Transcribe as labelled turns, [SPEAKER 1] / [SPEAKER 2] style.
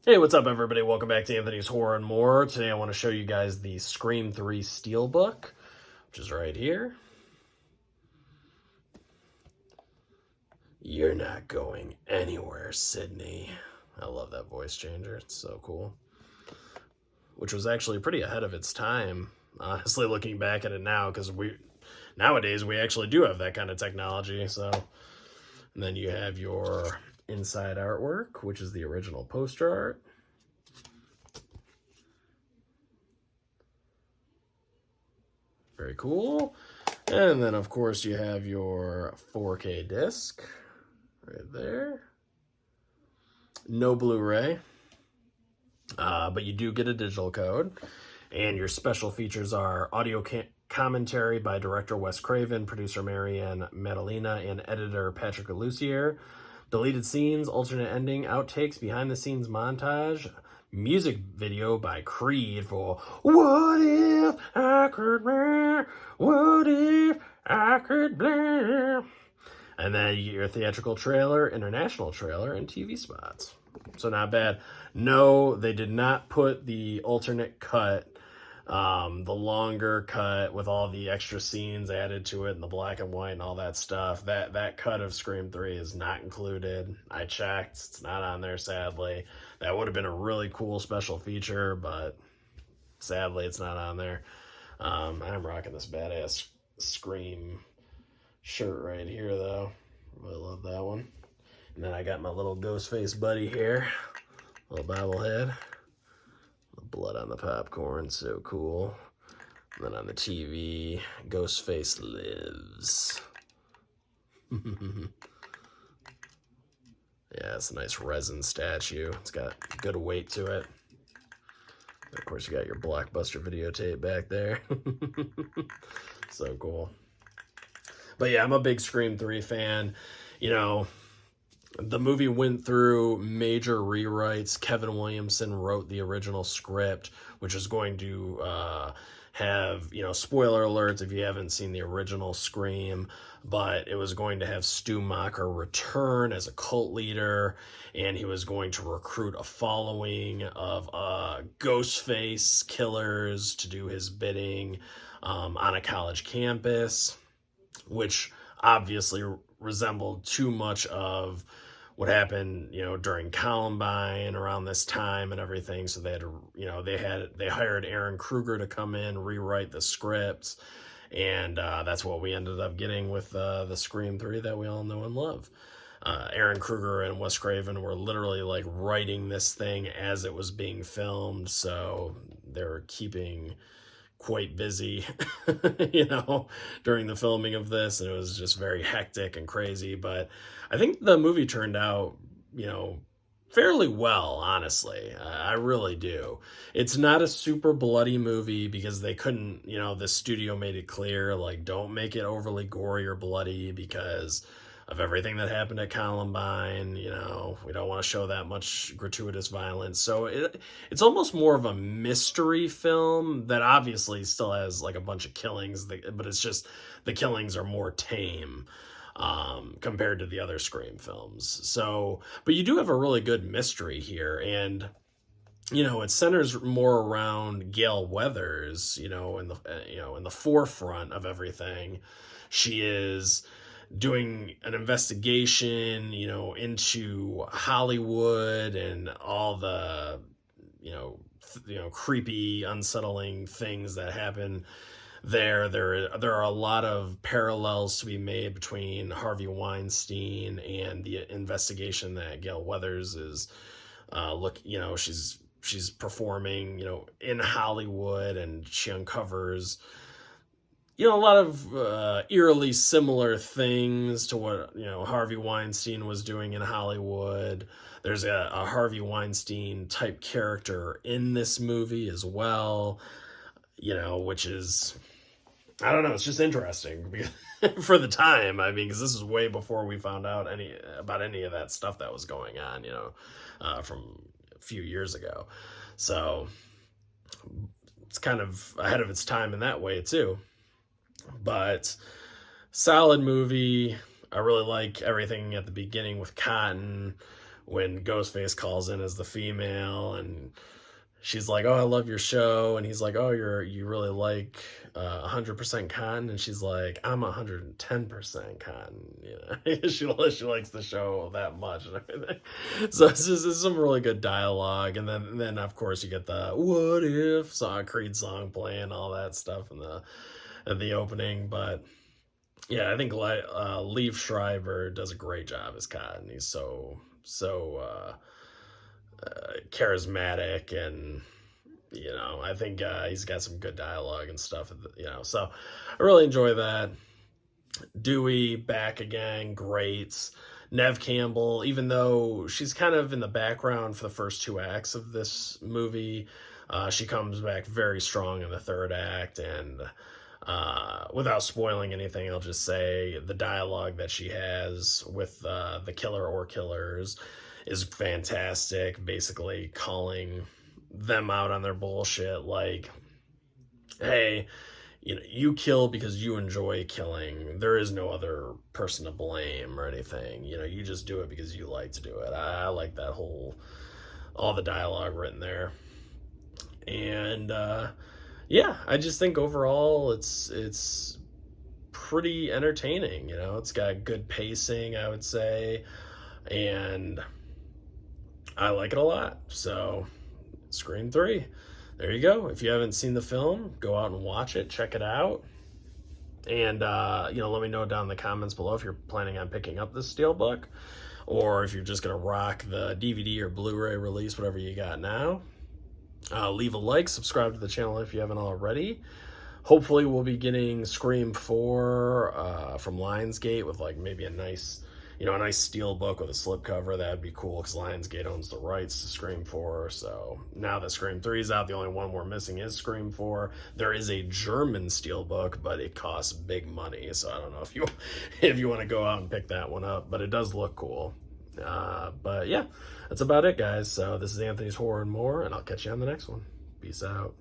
[SPEAKER 1] Hey, what's up, everybody? Welcome back to Anthony's Horror and More. Today I want to show you guys the Scream 3 Steelbook, which is right here. You're not going anywhere, Sydney. I love that voice changer. It's so cool. Which was actually pretty ahead of its time, honestly, looking back at it now, because nowadays we actually do have that kind of technology. So, and then you have your inside artwork, which is the original poster art. Very cool. And then, of course, you have your 4K disc right there. No Blu-ray, but you do get a digital code. And your special features are audio commentary by director Wes Craven, producer Marianne Madalena, and editor Patrick Lussier. Deleted scenes, alternate ending, outtakes, behind-the-scenes montage, music video by Creed for What If I Could Be? What If I Could Be? And then you get your theatrical trailer, international trailer, and TV spots. So not bad. No, they did not put the alternate cut, the longer cut with all the extra scenes added to it and the black and white and all that stuff. That cut of Scream 3 is not included. I checked. It's not on there, sadly. That would have been a really cool special feature, but sadly it's not on there. I'm rocking this badass Scream shirt right here, though. Really love that one. And then I got my little Ghostface buddy here. Little bobblehead. The blood on the popcorn, so cool. And then on the TV, Ghostface lives. Yeah, it's a nice resin statue. It's got good weight to it. And of course, you got your Blockbuster videotape back there. So cool. But yeah, I'm a big Scream 3 fan. You know, the movie went through major rewrites. Kevin Williamson wrote the original script, which is going to have, spoiler alerts if you haven't seen the original Scream, but it was going to have Stu Macher return as a cult leader, and he was going to recruit a following of Ghostface killers to do his bidding on a college campus, which obviously resembled too much of what happened, during Columbine around this time and everything. So they had to, they hired Aaron Kruger to come in, rewrite the scripts. And that's what we ended up getting with the Scream 3 that we all know and love. Aaron Kruger and Wes Craven were literally like writing this thing as it was being filmed. So they were keeping quite busy, during the filming of this, and it was just very hectic and crazy. But I think the movie turned out, fairly well, honestly. I really do. It's not a super bloody movie because they couldn't, the studio made it clear, like, don't make it overly gory or bloody because of everything that happened at Columbine. We don't want to show that much gratuitous violence. So it's almost more of a mystery film that obviously still has like a bunch of killings, but it's just the killings are more tame compared to the other Scream films. So, but you do have a really good mystery here, and it centers more around Gail Weathers, in the forefront of everything. She is doing an investigation, into Hollywood and all the, creepy, unsettling things that happen there. There are a lot of parallels to be made between Harvey Weinstein and the investigation that Gail Weathers is, she's performing, in Hollywood, and she uncovers a lot of eerily similar things to what, Harvey Weinstein was doing in Hollywood. There's a Harvey Weinstein type character in this movie as well, which is, I don't know, it's just interesting for the time. I mean, because this is way before we found out about any of that stuff that was going on, from a few years ago. So it's kind of ahead of its time in that way too. But solid movie. I really like everything at the beginning with Cotton, when Ghostface calls in as the female, and she's like, "Oh, I love your show," and he's like, "Oh, you really like 100% cotton," and she's like, "I'm 110% cotton." You know, she likes the show that much and everything. So it's some really good dialogue, and then of course you get the "What If" song, Creed song playing, all that stuff in the opening. But yeah, I think Liev Schreiber does a great job as Cotton. He's so charismatic, and I think he's got some good dialogue and stuff. So I really enjoy that. Dewey back again, great. Nev Campbell, even though she's kind of in the background for the first two acts of this movie, she comes back very strong in the third act, and without spoiling anything, I'll just say the dialogue that she has with the killer or killers is fantastic, basically calling them out on their bullshit, like, hey, you kill because you enjoy killing. There is no other person to blame or anything. You just do it because you like to do it. I like that all the dialogue written there. And yeah, I just think overall it's pretty entertaining. It's got good pacing, I would say, and I like it a lot. So, Scream 3. There you go. If you haven't seen the film, go out and watch it. Check it out. And, let me know down in the comments below if you're planning on picking up this Steelbook, or if you're just going to rock the DVD or Blu-ray release, whatever you got now. Leave a like, subscribe to the channel if you haven't already. Hopefully we'll be getting Scream 4 from Lionsgate with like maybe a nice Steelbook with a slipcover. That'd be cool because Lionsgate owns the rights to Scream 4. So now that Scream 3 is out, the only one we're missing is Scream 4. There is a German Steelbook, but it costs big money. So I don't know if you want to go out and pick that one up, but it does look cool. But yeah, that's about it, guys. So this is Anthony's Horror and More, and I'll catch you on the next one. Peace out.